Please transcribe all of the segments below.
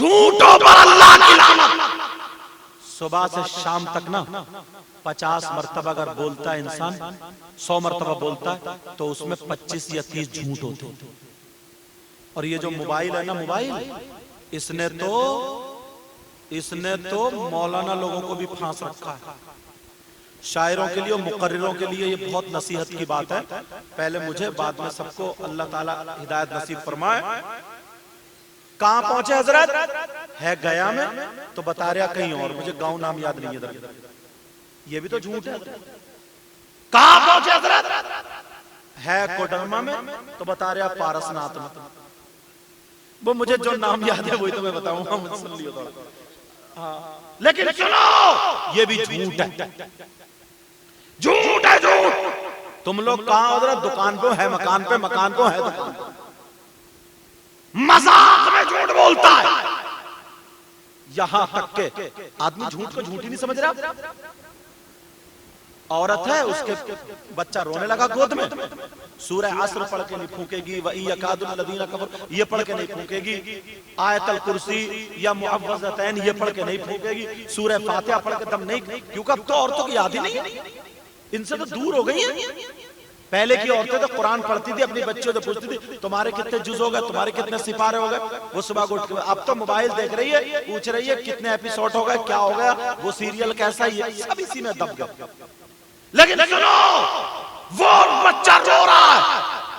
झूठों पर अल्लाह की लानत। सुबह से शाम तक ना 50 मरतबा अगर बोलता है इंसान, 100 मरतबा बोलता है तो उसमें 25 या 30 झूठ होते हैं। और ये जो मोबाइल है ना, मोबाइल इसने तो मौलाना लोगों को भी फांस रखा है। शायरों के लिए और मुकर्रिरों के लिए ये बहुत नसीहत की बात है। पहले मुझे, बाद में सबको अल्लाह ताला हिदायत नसीब फरमाए। कहां पहुंचे हजरत? है गया में तो बता रहा कहीं और, मुझे गांव नाम याद नहीं है। ये भी तो झूठ है। कहां पहुंचे हजरत? है कोडरमा में तो बता रहा पारसनाथ में। वो मुझे जो नाम याद है वही तो मैं बताऊंगा, मुझे सुन लियो थोड़ा। लेकिन सुनो, ये भी झूठ है, झूठ है, झूठ। तुम लोग कहां उधर? दुकान पे है, मकान पे, मकान पे है दुकान। मजाक में झूठ बोलता है। यहां तक के आदमी झूठ को झूठ ही नहीं समझ रहा। औरत है, उसके बच्चा रोने लगा गोद में, सूरह असर पढ़ के नहीं फूकेगी, वही यकादुल लदीना कफर ये पढ़ के नहीं फूकेगी, आयतल कुर्सी या मुअव्वज़तैन ये पढ़ के नहीं फूकेगी, सूरह फातिहा पढ़ के दम नहीं, क्योंकि अब तो औरतों की याद ही नहीं, इनसे तो दूर हो गई है। पहले की औरतें तो कुरान पढ़ती थी, अपनी बच्चों से पूछती थी तुम्हारे कितने जुज हो गए, तुम्हारे कितने सिपारे हो गए, वो सुबह को उठ के। अब तो मोबाइल देख रही है, पूछ रही है कितने एपिसोड हो गए, क्या हो गया, वो सीरियल कैसा है, सब इसी में दब गए। लेकिन सुनो, वो बच्चा रो रहा है,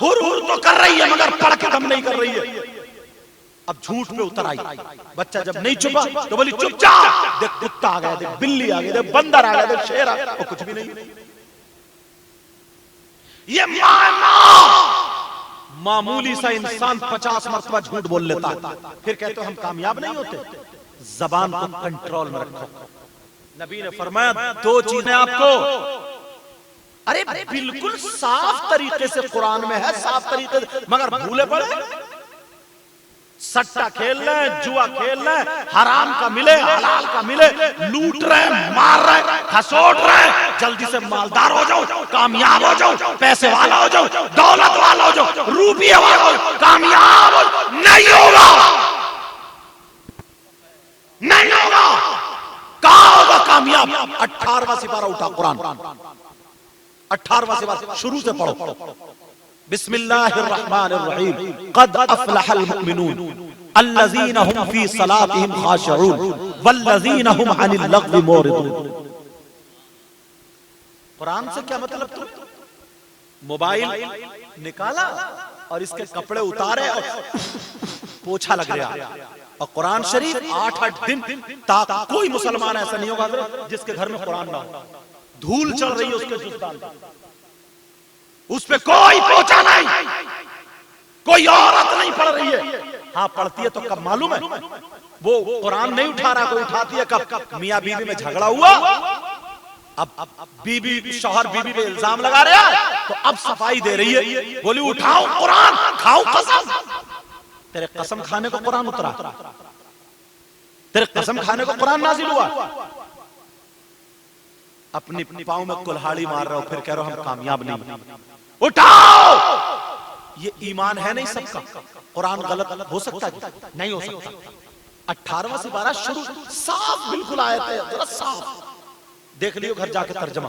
हुर हुर तो कर रही है मगर पढ़ के दम नहीं कर रही है। अब झूठ पे उतर आई। बच्चा जब नहीं चुपा तो बोली चुप जा, देख कुत्ता आ गया, देख बिल्ली आ गई, देख बंदर आ गया, देख शेर आ गया, और कुछ भी नहीं। ये मामूली सा इंसान 50 मरतबा झूठ बोल लेता है, फिर कहते हो हम कामयाब नहीं होते। जबान को कंट्रोल में रखो। नबी ने फरमाया 2 चीजें आपको, अरे बिल्कुल साफ तरीके से कुरान में है, साफ तरीके से, मगर भूले पड़े। सट्टा खेल रहे, जुआ खेल रहे, हराम का मिले, हलाल का मिले, लूट रहे, मार रहे, खसोट रहे। जल्दी से मालदार हो जाओ, कामयाब हो जाओ, पैसे वाला हो जाओ, दौलत वाला हो जाओ, रुपये वाला हो जाओ, कामयाब हो। नहीं होगा, नहीं होगा। कहां होगा कामयाब? 18वां सिपारा उठा कुरान, 18वां सिपारा शुरू से पढ़ो। बिस्मिल्लाहिर्रहमानिर्रहीम। क़द अफ़लहल मुमिनून अल्लज़ीना हुम फ़ी सलातिहिम ख़ाशिऊन वल्लज़ीना हुम अनिल लग़्वी मुरिदून। कुरान से क्या मतलब? तुम मोबाइल निकाला और इसके कपड़े उतारे और पोछा लग गया। और कुरान शरीफ 8-8 दिन तक कोई मुसलमान ऐसा नहीं होगा जिसके घर में कुरान ना हो। धूल चल रही है उसके जुस्तान, उस पे कोई पोछा नहीं, कोई औरत नहीं पढ़ रही है। हाँ पढ़ती है तो कब मालूम है? वो कुरान नहीं उठा रहा, कोई उठाती है कब? मियां बीवी में झगड़ा हुआ, अब बीबी शौहर बीबी पे इल्जाम लगा रहा है, तो अब सफाई दे रही है, बोली उठाओ कुरान, खाओ कसम। तेरे कसम खाने को कुरान उतरा, तेरे कसम खाने को कुरान नाजिल हुआ। अपनी पाँव में कुल्हाड़ी मार रहे हो, फिर कह रहे हो हम कामयाब नहीं। उठाओ, ये ईमान है नहीं सबका। कुरान गलत हो सकता है? नहीं हो सकता। 18वां सिपारा शुरू, साफ बिल्कुल आयत है, जरा साफ देख लियो, घर जाके तर्जमा।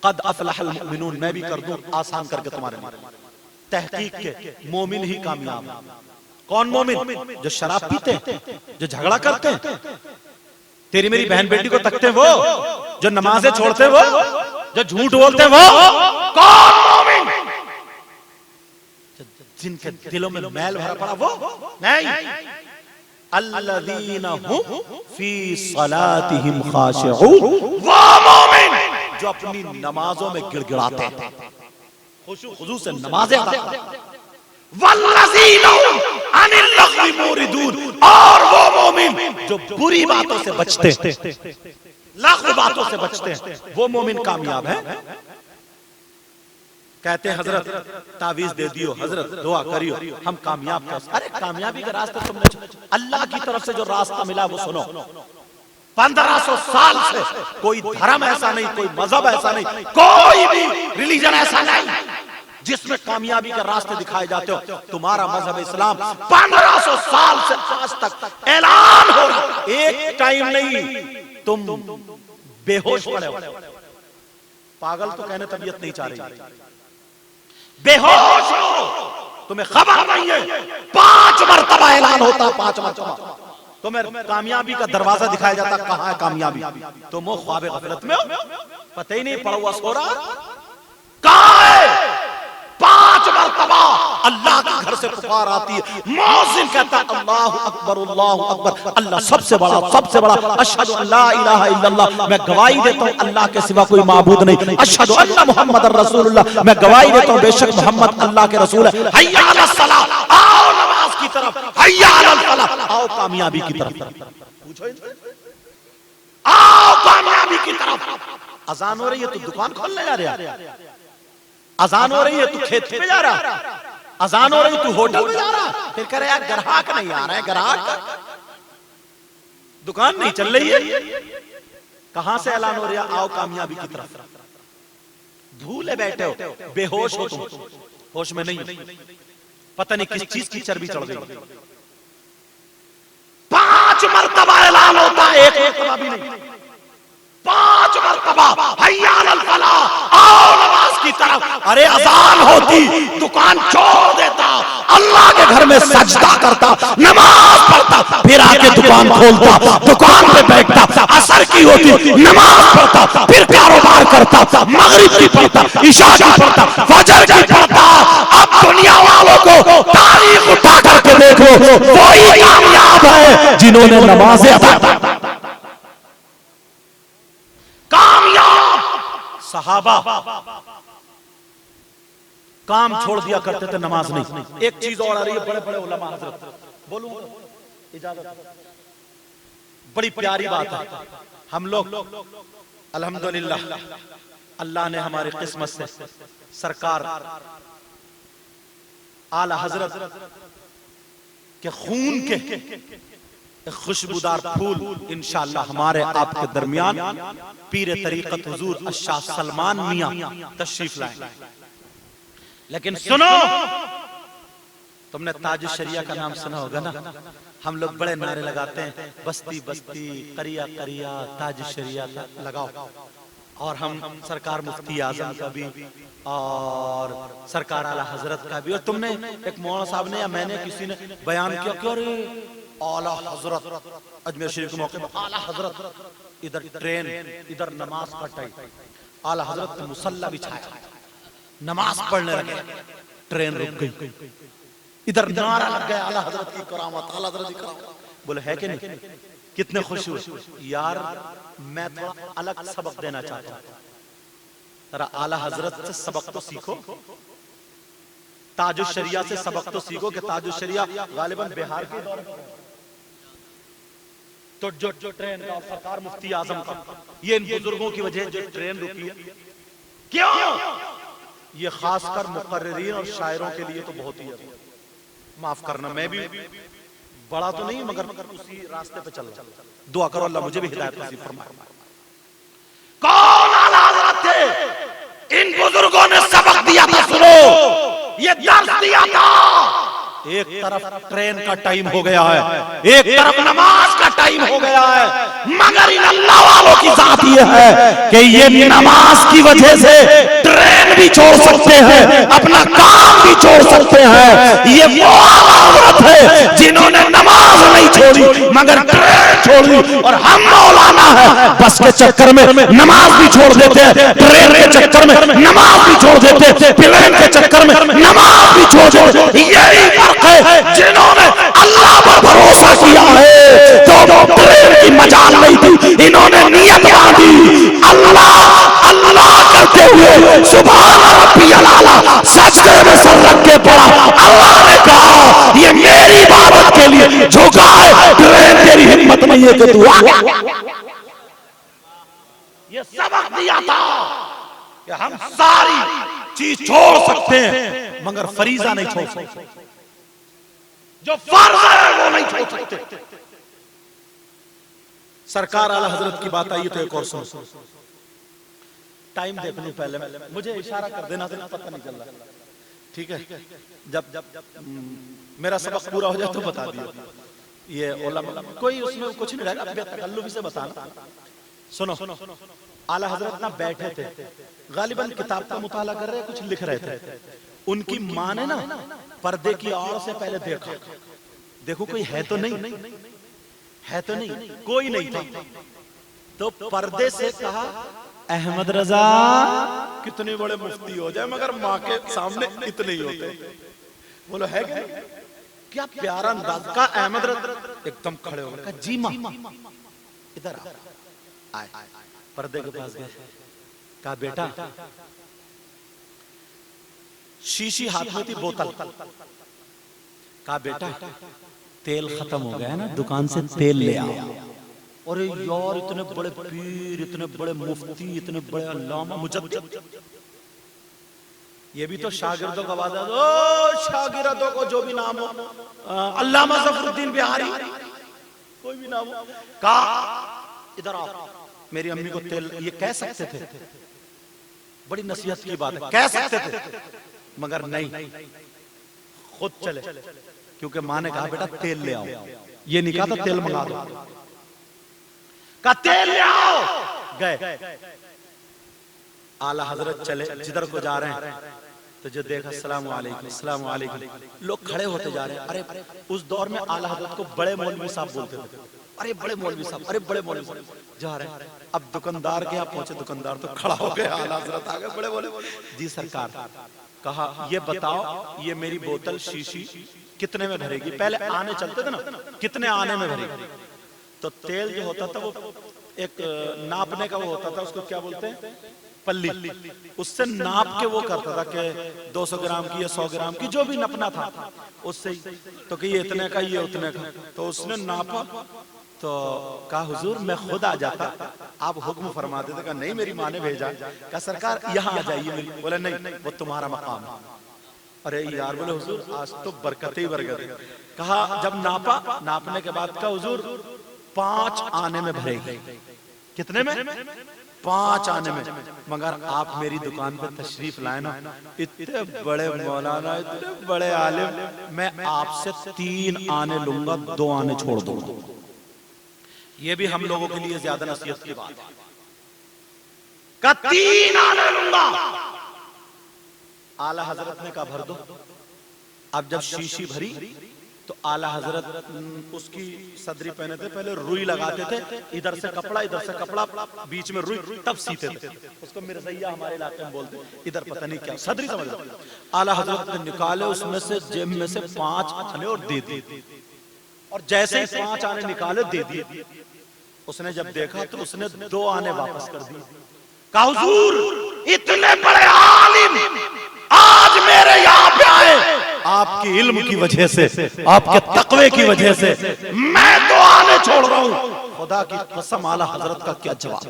क़द अफ़लहल मुमिनून, मैं भी कर दूं आसान करके तुम्हारे लिए। तहकीक के मोमिन ही कामयाब। कौन मोमिन? जो शराब पीते हैं, जो झगड़ा करते हैं, तेरी मेरी बहन बेटी को तकते हैं वो, जो नमाजें छोड़ते हैं वो, जो झूठ बोलते हैं वो। कौन मोमिन? जिनके दिलों में मैल भरा पड़ा वो नहीं। अल्लज़ीना हुम फी सलातिहिम खाशिऊन, वो मोमिन जो अपनी नमाजों में गिड़गिड़ाते हैं, खुशू खुजू से नमाजें अदा करते हैं। वल्लज़ीना हुम अनिल लग़्वी मुरिदून, और वो मोमिन जो बुरी बातों से बचते हैं, लग़्व बातों से बचते हैं, वो मोमिन कामयाब है। कहते हैं हजरत तावीज दे दियो, हजरत दुआ करियो, हम कामयाब कैसे? अरे कामयाबी का रास्ता तुमने, अल्लाह की तरफ से जो रास्ता मिला वो सुनो। 1500 साल से कोई धर्म ऐसा नहीं, कोई मजहब ऐसा नहीं, कोई भी रिलीजन ऐसा नहीं जिसमें कामयाबी के रास्ते दिखाए जाते हो। तुम्हारा मजहब इस्लाम 1500 साल से आज तक ऐलान हो रहा, एक टाइम नहीं तुम बेहोश पड़े हो। पागल तो कहने तबीयत नहीं चाह रही, बेहोश हो, तुम्हें खबर नहीं है। 5 मरतबा ऐलान होता, 5 मरतबा तुम्हें कामयाबी का दरवाजा दिखाया जाता। कहां है कामयाबी? तुम वो ख्वाब गफलत में हो, पता ही नहीं पड़ा हुआ सो रहा। कहां है? 5 मरतबा अल्लाह के घर से पुकार आती है, मुअज्जिन कहता है अल्लाहु अकबर अल्लाहु अकबर, अल्लाह सबसे बड़ा, सबसे बड़ा। अशहदु अल्ला इलाहा इल्लल्लाह, मैं गवाही देता हूं अल्लाह के सिवा कोई माबूद नहीं। अशहदु अन्ना मुहम्मदर रसूलुल्लाह, मैं गवाही देता हूं बेशक मोहम्मद अल्लाह के रसूल है। हय्या अलस सलाह, आओ नमाज की तरफ, हय्या अलल फलाह, आओ कामयाबी की तरफ। पूछो, आओ कामयाबी की तरफ। अजान हो रही है तो दुकान खोलने जा रहा है, अजान हो रही है तू खेत पे जा रहा, अजान हो रही है तू होटल में जा रहा, फिर कह रहे यार ग्राहक नहीं आ रहा है, ग्राहक, दुकान नहीं चल रही है। कहां से ऐलान हो रहा? आओ कामयाबी की तरफ। भूले बैठे हो, बेहोश हो तुम, होश में नहीं, पता नहीं किस चीज की चर्बी चढ़ गई। 5 मरतबा ऐलान होता है, एक मरतबा भी नहीं, 5 मरतबा हय्या अलल फलाह, आओ नमाज की तरफ। अरे अजान होती दुकान छोड़ देता, अल्लाह के घर में सजदा करता, नमाज पढ़ता, फिर आके दुकान खोलता, दुकान पे बैठता, असर की होती नमाज पढ़ता, फिर कारोबार करता, मगरिब की पढ़ता, इशा की पढ़ता, फजर की पढ़ता। अब दुनिया वालों को तारीख उठा करके देखो, वही कामयाब है जिन्होंने नमाजें अदा की। कामयाब सहाबा काम छोड़ दिया करते थे, नमाज नहीं। एक चीज और आ रही है, बड़े बड़े उलमा हजरत, बोलूं इजाजत? बड़ी प्यारी बात है। हम लोग अल्हम्दुलिल्लाह, अल्लाह ने हमारी किस्मत से सरकार आला हजरत के खून के खुशबूदार फूल इंशाअल्लाह हमारे आपके दरमियान पीर तरीकत हुजूर अशाह सलमान मियां तशरीफ लाए। लेकिन सुनो, तुमने ताज शरिया का नाम सुना होगा ना? हम लोग बड़े नारे लगाते हैं, बस्ती बस्ती, करिया करिया, ताज शरिया लगाओ। और हम सरकार मुफ्ती आजम का भी और सरकार आला हजरत का भी। और तुमने एक मौलाना साहब ने या मैंने किसी ने बयान किया, क्यों रे आला हजरत अजमेर शरीफ के मौके पर आला हजरत, इधर ट्रेन, इधर नमाज का टाइम, आला हजरत ने मुसल्ला बिछाया, नमाज पढ़ने लगे, ट्रेन रुक गई, इधर नारा लग गया आला हजरत की करामत, आला हजरत की करामत। बोले है कि नहीं? कितने खुश हुए यार। मैं थोड़ा अलग सबक देना चाहता हूं, जरा आला हजरत से सबक तो सीखो, ताजुश शरिया से सबक तो सीखो कि ताजुश शरिया गालिबन बिहार के दौर में तो जो ट्रेन का सरकार मुफ्ती आजम का, ये इन बुजुर्गों की वजह जो ट्रेन रुकी है। क्यों? ये खासकर मुकर्रिरीन और शायरों के लिए तो बहुत ही है, माफ करना, मैं भी बड़ा तो नहीं मगर उसी रास्ते पे चल रहा। दुआ करो अल्लाह मुझे भी हिदायत नसीब फरमाए। कौन आला हजरत थे? इन बुजुर्गों ने सबक दिया था, सुनो, ये दर्स दिया था। एक तरफ ट्रेन का टाइम हो गया है, एक तरफ नमाज का टाइम हो गया है, मगर इन अल्लाह वालों की जात ये है कि ये नमाज की वजह से ट्रेन भी छोड़ सकते हैं, अपना काम भी छोड़ सकते हैं। ये वो औरत है जिन्होंने नमाज नहीं छोड़ी मगर ट्रेन छोड़ी। और हम मौलाना है, बस के चक्कर में नमाज भी छोड़ देते हैं, ट्रेन के चक्कर में नमाज भी छोड़ देते हैं, प्लेन के चक्कर में नमाज भी छोड़ देते। यही फर्क है, जिन्होंने अल्लाह पर भरोसा किया है तो ट्रेन की मजाल नहीं थी, इन्होंने नियत बांधी अल्लाह अल्लाह करते हुए सुभान रब्बियल आला सजदे में सर रख के पड़ा। अल्लाह ने कहा ये मेरी इबादत के लिए झुका है, ट्रेन तेरी हिम्मत नहीं है कि तू आ गया। ये सबक दिया था कि हम सारी चीज छोड़ सकते हैं मगर फरीजा नहीं छोड़ सकते, जो फर्ज है वो नहीं छोड़ सकते। सरकार आला हजरत की बात आई तो एक और सुनो, टाइम देख लूं पहले, मुझे इशारा कर देना, पता नहीं चल रहा। ठीक है, जब मेरा सबक पूरा हो जाए तो बता दियो। ये उलमा कोई उसमें कुछ नहीं रहेगा, बेतकल्लुफी से बताना। सुनो, आला हजरत ना बैठे थे, गालिबन किताब का मुताला कर रहे, कुछ लिख रहे थे। उनकी माँ ने ना पर्दे की आड़ से पहले देखा, देखो कोई है तो नहीं, है तो नहीं, कोई नहीं था। तो पर्दे से कहा, अहमद रजा कितने बड़े मुफ्ती हो जाए मगर माँ के सामने इतने ही होते। बोलो है क्या प्यारा अंदाज का। अहमद रजा एकदम खड़े हो गए, जी माँ इधर आए। पर्दे के पास गए, कहा बेटा, शीशी हाथ में थी, बोतल। कहा बेटा तेल खत्म हो गया है ना, दुकान से तेल ले आओ। अरे यार इतने बड़े पीर, इतने बड़े मुफ्ती, इतने बड़े अल्लामा मुजद्दिद, ये भी तो शागिर्दों का वादा। ओ शागिर्दों को जो भी नाम हो, अल्लामा ज़फरुद्दीन बिहारी, कोई भी नाम हो, कहा इधर आओ, मेरी अम्मी को तेल। ये कह सकते थे, बड़ी नसीहत की बात है, कह सकते थे, मगर नहीं, खुद चले, क्योंकि माँ ने कहा बेटा तेल ले आओ। ये नहीं कहा था तेल मंगा दो, कहा तेल ले आओ। गए, आला हजरत चले, जिधर को जा रहे हैं तो जो देखा, अस्सलाम वालेकुम, अस्सलाम वालेकुम। लोग खड़े होते जा रहे हैं। अरे उस दौर में आला हजरत को बड़े मौलवी साहब बोलते थे, अरे बड़े मौलवी साहब, अरे बड़े मौलवी साहब, जा रहे हैं। अब दुकानदार के यहाँ पहुंचे, दुकानदार तो खड़ा हो गया, आला हजरत आ गए, बड़े बोले, जी सरकार। कहा ये बताओ, ये मेरी बोतल शीशी कितने में भरेगी? पहले आने चलते थे ना, कितने आने में भरेगी? तो तेल जो होता था वो एक नापने का वो होता था, उसको क्या बोलते हैं, पल्ली, उससे नाप के वो करता था कि 200 ग्राम की या 100 ग्राम की, जो भी नपना था उससे। तो कि ये इतने का, ये उतने का। तो उसने नापा, तो कहा हुजूर मैं खुद आ जाता, आप हुक्म फरमा देते। कहा नहीं, मेरी माँ ने भेजा। कहा सरकार यहाँ आ जाइए मेरी। बोले नहीं, वो तुम्हारा मकाम है। अरे यार, बोले हुजूर आज तो बरकत ही बरकत है। कहा जब नापा, नापने के बाद कहा हुजूर 5 आने में भरेगी। कितने में? 5 आने में। मगर आप मेरी दुकान पे तशरीफ लाए ना, इतने बड़े मौलाना, इतने बड़े आलिम, मैं आपसे 3 आने लूंगा, 2 आने छोड़ दूंगा। ये भी हम लोगों के लिए ज्यादा नसीहत की बात है। का 3 आने लूंगा। आला हजरत ने कहा भर दो। अब जब शीशी भरी तो आला हजरत उसकी सदरी पहने थे, पहले रुई लगाते थे, इधर से कपड़ा, इधर से कपड़ा, बीच में रुई, तब सीते थे। उसको मिर्जैया हमारे इलाके में बोलते, इधर पता नहीं क्या सदरी समझ लो। आला हजरत ने निकाले, उसमें से जेब में से 5 आने और दे दिए। और जैसे ही 5 आने निकाले दे दिए। उसने जब देखा तो उसने 2 आने वापस कर दिए। कहा हुजूर इतने बड़े आलिम आज मेरे यहाँ पे आए, आपकी इल्म की वजह से, आपके तकवे की वजह से मैं 2 आने छोड़ रहा हूँ। खुदा की कसम, आला हजरत का क्या जवाब।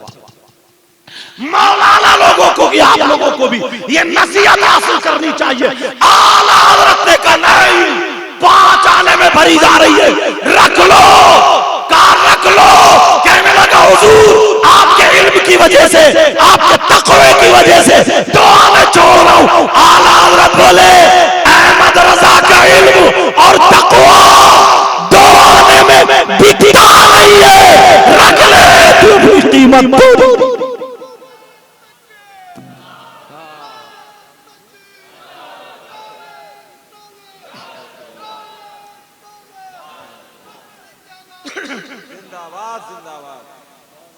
मौलाना लोगों को भी, आप लोगों को भी ये नसीहत हासिल करनी चाहिए। आला हजरत ने कहा नहीं, 5 आने में भरी जा रही है, रख लो, कार रख लो। कहने लगा हुजूर आपके इल्म की वजह से, आपके तकवे की वजह से 2 आने छोड़ रहा हूं। आला हजरत बोले अहमद रजा का इल्म और तकवा 2 आने में बिकता नहीं है, रख ले तू भी कीमत।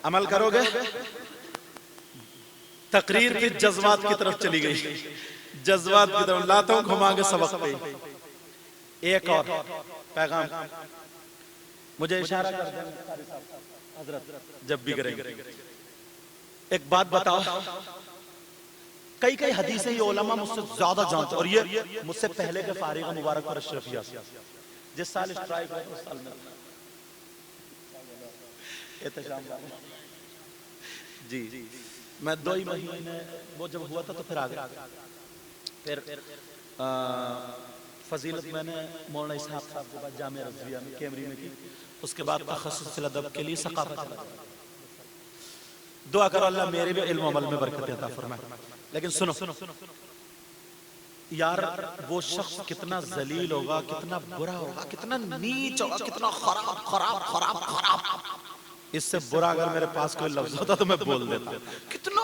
अमल करोगे? तकरीर की जज्बात की तरफ चली गई, जज्बात की तरफ लाता हूं घुमा के सबक पे। एक और पैगाम मुझे इशारा कर देना हजरत, जब भी करेंगे। एक बात बताओ, कई कई हदीसें ये उलमा मुझसे ज्यादा जानते, और ये मुझसे पहले के फारिग मुबारक पर अशरफिया जिस साल स्ट्राइक हुआ उस साल में जी मैं 2 ही महीने वो जब हुआ था तो फिर आ गया। फिर फजीलत मैंने मौलाना इसहाक साहब के बाद जामिया रज़विया में कैमरी में की, उसके बाद तख़स्सुस अदब के लिए सक़ाफ़त। दुआ करो अल्लाह मेरे भी इल्म अमल में बरकत अता फरमाए। लेकिन सुनो, यार वो शख्स कितना जलील होगा, कितना बुरा होगा, कितना नीच होगा, कितना खराब खराब खराब खराब। इससे बुरा अगर मेरे पास कोई लफ्ज होता तो मैं बोल देता। कितना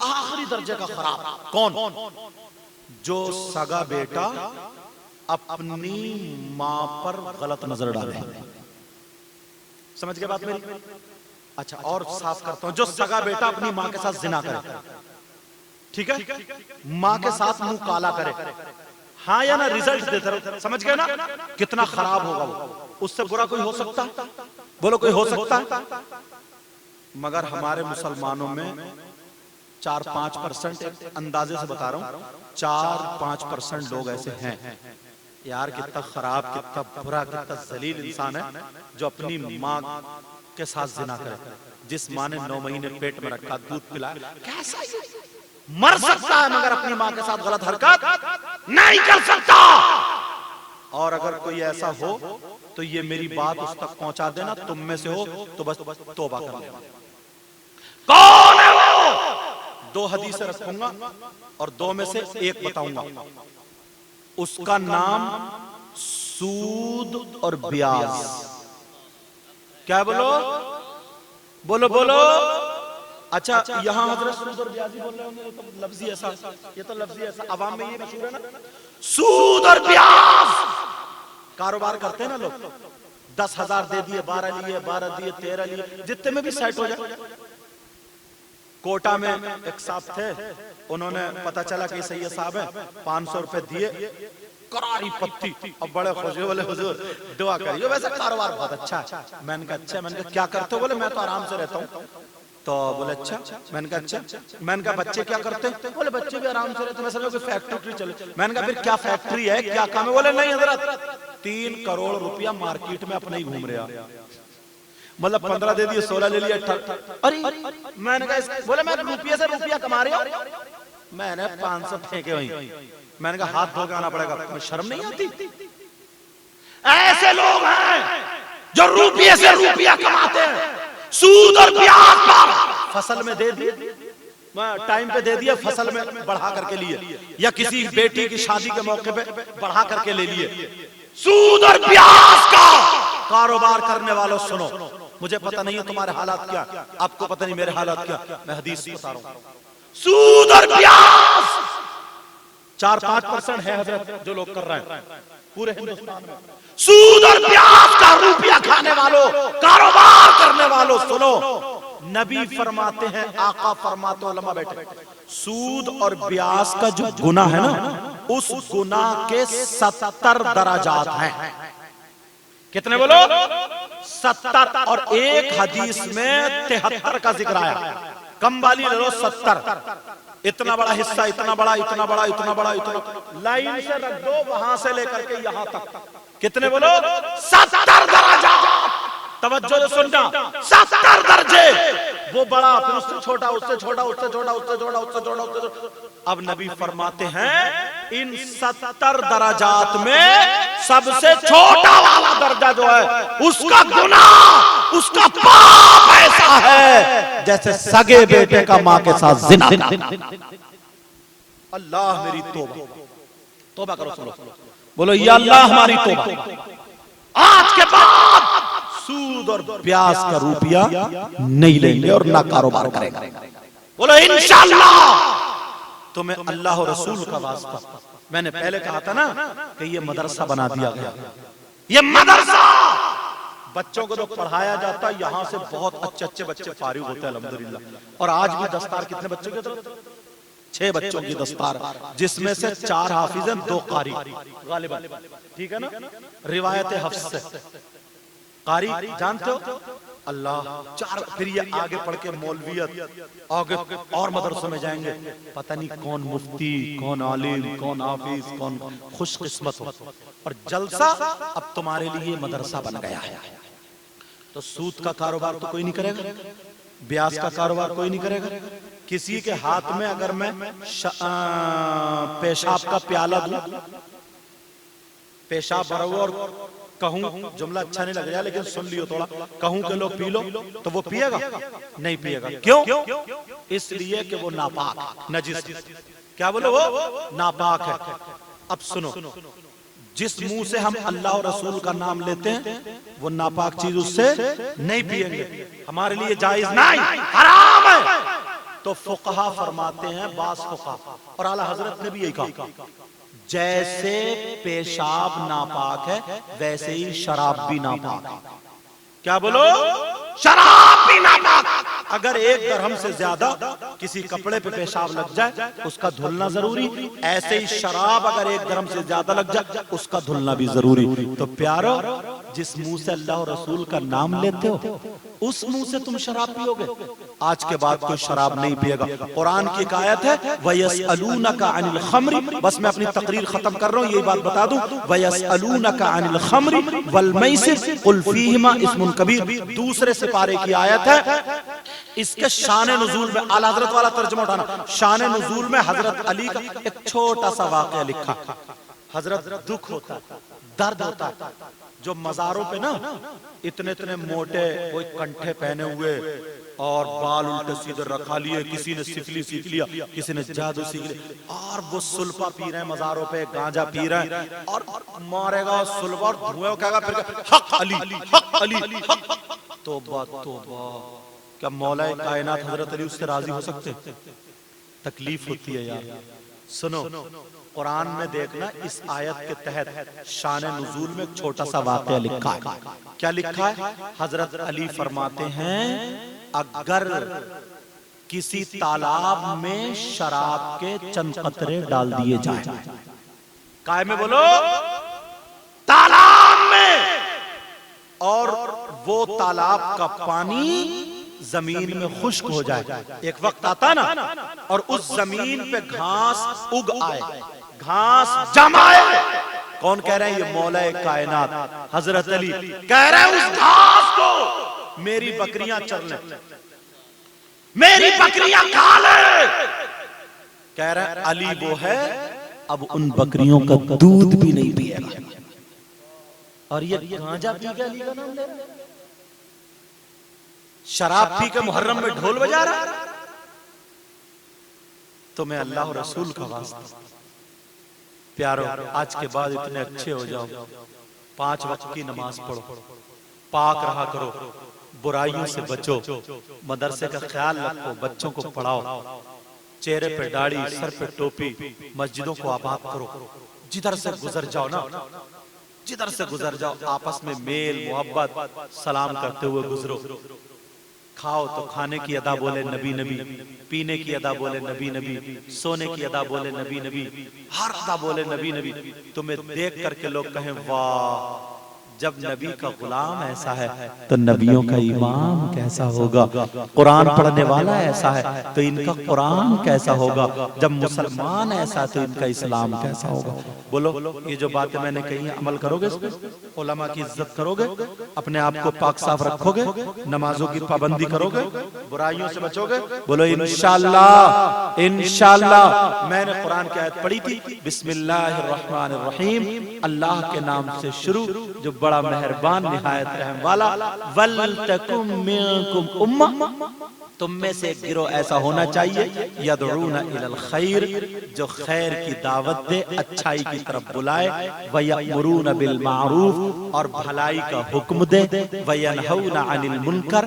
आखिरी दर्जे का खराब। कौन? जो सगा बेटा अपनी मां पर गलत नजर डाले। समझ गए बात मेरी? अच्छा और साफ करता हूं, जो सगा बेटा अपनी मां के साथ जिना करे, ठीक है, मां के साथ मुंह काला करे, हाँ या ना, रिजल्ट देते रहो। समझ गए ना? कितना खराब होगा वो। उससे बुरा कोई हो सकता? बोलो कोई हो सकता? मगर हमारे मुसलमानों में 4-5%, अंदाजे से बता रहा हूं, 4-5% लोग ऐसे हैं। यार कितना खराब, कितना बुरा, कितना जलील इंसान है जो अपनी माँ के साथ जिना करे। जिस माँ ने 9 महीने पेट में रखा, दूध पिलाया, कैसा मर सकता है मगर अपनी माँ के साथ गलत हरकत नहीं कर सकता। और अगर कोई ऐसा हो तो ये मेरी बात उस तक पहुंचा देना, तुम में से हो तो बस तौबा कर लेना। कौन है वो? 2 हदीसें रखूंगा और 2 में से एक बताऊंगा। उसका नाम सूद और ब्याज। क्या बोलो? बोलो बोलो। अच्छा यहां हजरत सूद और ब्याज ही बोल रहे होंगे, तो लफ्जी ऐसा, ये तो लफ्जी ऐसा अवाम में ये मशहूर है ना, सूद और ब्याज। कारोबार करते हैं ना लोग, 10,000 दे दिए, 12 लिए, 12 दिए, 13 लिए, जितने में भी सेट हो जाए। कोटा में एक साहब थे, उन्होंने पता चला कि सही साहब है, 500 रुपए दिए, करारी पत्ती। अब बड़े खुश बोले हुजूर दुआ करिए, वैसे कारोबार बहुत अच्छा है। मैंने कहा अच्छा। मैंने कहा क्या करते हो? बोले मैं तो आराम से रहता हूँ। तो बोले अच्छा। मैंने कहा अच्छा। मैंने कहा बच्चे क्या करते हैं? बोले बच्चे भी आराम से रहते हैं, मैं समझा फैक्ट्री चले। मैंने कहा फिर क्या फैक्ट्री है, क्या काम है? बोले नहीं हजरत, 3 करोड़ रुपया मार्केट में अपने ही घूम रहा। मतलब 15 दे दिए, 16 ले लिया, 18। अरे मैंने कहा बोले मैं रुपये से रुपया कमा रहा हूं। मैंने 500 फेंके वहीं। मैंने कहा हाथ धो के आना पड़ेगा, तुम्हें शर्म नहीं आती? ऐसे लोग हैं जो रुपये से रुपया कमाते हैं, सूद और ब्याज पर। फसल में दे दिए, टाइम पे दे दिया, फसल में बढ़ा करके लिए, या किसी बेटी की शादी के मौके पे बढ़ा करके ले लिए। सूद और ब्याज का कारोबार करने वालों सुनो, मुझे पता नहीं है तुम्हारे हालात क्या, आपको पता नहीं मेरे हालात क्या, मैं हदीस बता रहा हूं। सूद और ब्याज 4-5% है हजरत जो लोग कर रहे हैं पूरे हिंदुस्तान में। सूद और ब्याज का रुपया खाने वालों, कारोबार करने वालों सुनो, नबी फरमाते हैं, आका फरमाते, उलमा बैठे, सूद और ब्याज का जो गुनाह है ना, उस गुनाह के 70 दराजात हैं। कितने बोलो? 70। और एक हदीस में 73 का जिक्र आया। कम वाली ले लो 70। इतना बड़ा हिस्सा, इतना बड़ा, इतना बड़ा, इतना बड़ा, इतना, लाइन से रख दो वहां से लेकर के यहां तक। कितने बोलो? 70 दर्जा। तवज्जो से सुनना, 70 दर्जे। वो बड़ा, फिर उससे छोटा, उससे छोटा, उससे छोटा, उससे छोटा, उससे छोटा, उससे छोटा। अब नबी फरमाते हैं इन 70 दराजात में सबसे छोटा वाला दर्जा जो है, उसका गुनाह, उसका पाप ऐसा है जैसे सगे बेटे का मां के साथ जिना। अल्लाह मेरी तौबा, तौबा करो, सुनो, बोलो या अल्लाह हमारी तौबा। आज के बाद सूद और ब्याज का रुपया नहीं लेंगे और ना कारोबार करेंगे। बोलो इंशाअल्लाह। तुम्हें अल्लाह और रसूल का वास्ता, मैंने पहले कहा था ना कि ये मदरसा बना दिया गया। ये मदरसा बच्चों को तो पढ़ाया जाता, यहां से बहुत अच्छे अच्छे बच्चे फारिग होते हैं अल्हम्दुलिल्लाह। और आज भी दस्तार कितने बच्चों की तरफ? 6 बच्चों की दस्तार, जिसमें से 4 हाफिज हैं, 2 कारी गालिबन, ठीक है ना, रिवायत हफ्स से। कारी जानते हो? अल्लाह 4। फिर ये आगे पढ़ के मौलवियत, आगे और मदरसों में जाएंगे, पता नहीं कौन मुफ्ती, कौन आलिम, कौन हाफिज, कौन खुशकिस्मत हो। और जलसा अब तुम्हारे लिए मदरसा बन गया है। तो सूद का कारोबार तो कोई नहीं करेगा, ब्याज का कारोबार कोई नहीं करेगा। किसी के हाथ में अगर मैं पेशाब का प्याला दूं, पेशाब भरा हुआ, और कहूं, जुमला अच्छा नहीं लग रहा लेकिन सुन लियो थोड़ा, कहूं के लो पी लो, तो वो पिएगा? नहीं पिएगा। क्यों? इसलिए कि वो नापाक, नजिस। क्या बोलो? वो नापाक है। अब सुनो, जिस मुंह से हम अल्लाह और रसूल का नाम लेते हैं वो नापाक चीज उससे नहीं पिएंगे, हमारे लिए जायज नहीं, हराम है। तो फुकहा फरमाते हैं, बास फुकहा और आला हजरत ने भी यही कहा, जैसे पेशाब नापाक है वैसे ही शराब भी नापाक है। क्या बोलो? शराब भी नापाक। अगर एक दरहम से ज्यादा किसी कपड़े पे पेशाब लग जाए उसका धुलना जरूरी, ऐसे ही शराब अगर एक दरहम से ज्यादा लग जाए उसका धुलना भी जरूरी। तो प्यारो, जिस मुंह से अल्लाह और रसूल का नाम लेते हो उस मुंह से तुम शराब पियोगे? आज के बाद कोई शराब नहीं पिएगा। कुरान की एक आयत है, वयसअलूनका अनिल खम्री, बस मैं अपनी तकरीर खत्म कर रहा हूं, यही बात बता दूं, वयसअलूनका अनिल खम्री वल मैसिर कुल फीहिमा इस्मुन कबीर। दूसरे सिपारे की आयत है, इसके शान नुज़ूल में आला हजरत वाला तर्जुमा उठाना, शान नुज़ूल में हजरत अली का एक छोटा सा वाक़या लिखा। हजरत दुख होता है, दर्द होता है, जो मज़ारों पे ना इतने इतने मोटे कोई कंठे पहने हुए और बाल उल्टे सीधे रखा लिए, किसी ने सिफली सीख लिया, किसी ने जादू सीख लिया, और वो सुल्फा पी रहे हैं मज़ारों पे, गांजा पी रहे हैं, और मारेगा सुल्फा और धुएं कहेगा फिर हक अली, हक अली, हक। तौबा तौबा, क्या मौला कायनात हजरत अली उससे राजी हो सकते? तकलीफ होती है यार। सुनो, कुरान में देखना, इस आयत के तहत शान नुज़ूल में छोटा सा वाक़या लिखा है। क्या लिखा है? हजरत अली फरमाते हैं, अगर किसी तालाब में शराब के चंद कतरे डाल दिए जाए, काय में बोलो? तालाब में, और वो तालाब का पानी जमीन में खुश्क हो जाए, एक वक्त आता ना, और उस जमीन पे घास उग आए, घास जमाए। कौन कह रहे हैं? ये मौला कायनात हजरत अली कह रहे हैं, उस घास को मेरी बकरियां चर लें, मेरी बकरियां खा ले। कह रहे हैं अली वो है, अब उन बकरियों का दूध भी नहीं पिएगा। और ये गांजा पी के अली का नाम ले रहा है, शराब पी के मुहर्रम में ढोल बजा रहा है। तो मैं अल्लाह और रसूल का वास्ता प्यारो, आज के बाद इतने अच्छे हो जाओ, 5 वक्त की नमाज पढ़ो, पाक रहा करो, बुराइयों से बचो, मदरसे का ख्याल रखो, बच्चों को पढ़ाओ, चेहरे पे दाढ़ी, सर पे टोपी, मस्जिदों को आबाद करो। जिधर से गुजर जाओ ना, जिधर से गुजर जाओ, आपस में मेल मोहब्बत सलाम करते हुए गुजरो। खाओ तो खाने की अदा बोले नबी नबी, पीने की अदा बोले नबी नबी, सोने की अदा बोले नबी नबी, हर अदा बोले नबी नबी। तुम्हें देख करके लोग कहें वाह, जब नबी का गुलाम ऐसा है तो नबियों का इमाम कैसा होगा, कुरान पढ़ने वाला ऐसा है तो इनका कुरान कैसा होगा, जब मुसलमान ऐसा तो इनका इस्लाम कैसा होगा। बोलो, ये जो बातें मैंने कही है अमल करोगे, उलमा की इज्जत करोगे, अपने आप को पाक साफ रखोगे, नमाजों की पाबंदी करोगे, बुराइयों से बचोगे? बोलो इंशाअल्लाह, इंशाअल्लाह। मैंने कुरान की आयत पढ़ी थी, बिस्मिल्लाहिर्रहमानिर्रहीम, अल्लाह के नाम से शुरू जो बड़ा मेहरबान निहायत रहम वाला, वल तकुम मिनकुम उम्मा, तुम में से एक गिरोह ऐसा होना चाहिए, यदऊना इलल खैर, जो खैर की दावत दे, अच्छाई की तरफ बुलाए, व यअमुरूना बिल मारूफ, और भलाई का हुक्म दे, व यनहौना अनिल मुनकर,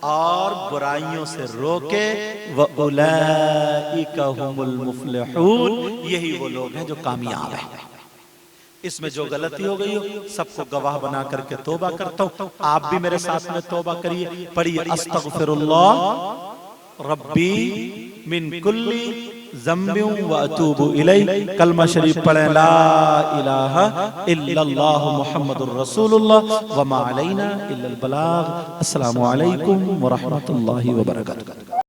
और बुराइयों से रोके, व उलाइका हुमुल मुफ्लिहून, यही वो लोग हैं जो कामयाब हैं। इसमें जो गलती हो गई हो सबको गवाह बना करके तौबा करता हूँ, आप भी मेरे साथ में तौबा करिए। पढ़िए, अस्तगफिरुल्लाह रब्बी मिन कुल्ली ज़म्बिन व अतूबु इलैहि। कलमा शरीफ पढ़ें, ला इलाहा इल्लल्लाहु मुहम्मदुर रसूलुल्लाह व मा अलैना इल्लल बलाग। अस्सलामु अलैकुम व रहमतुल्लाहि व बरकातुहू।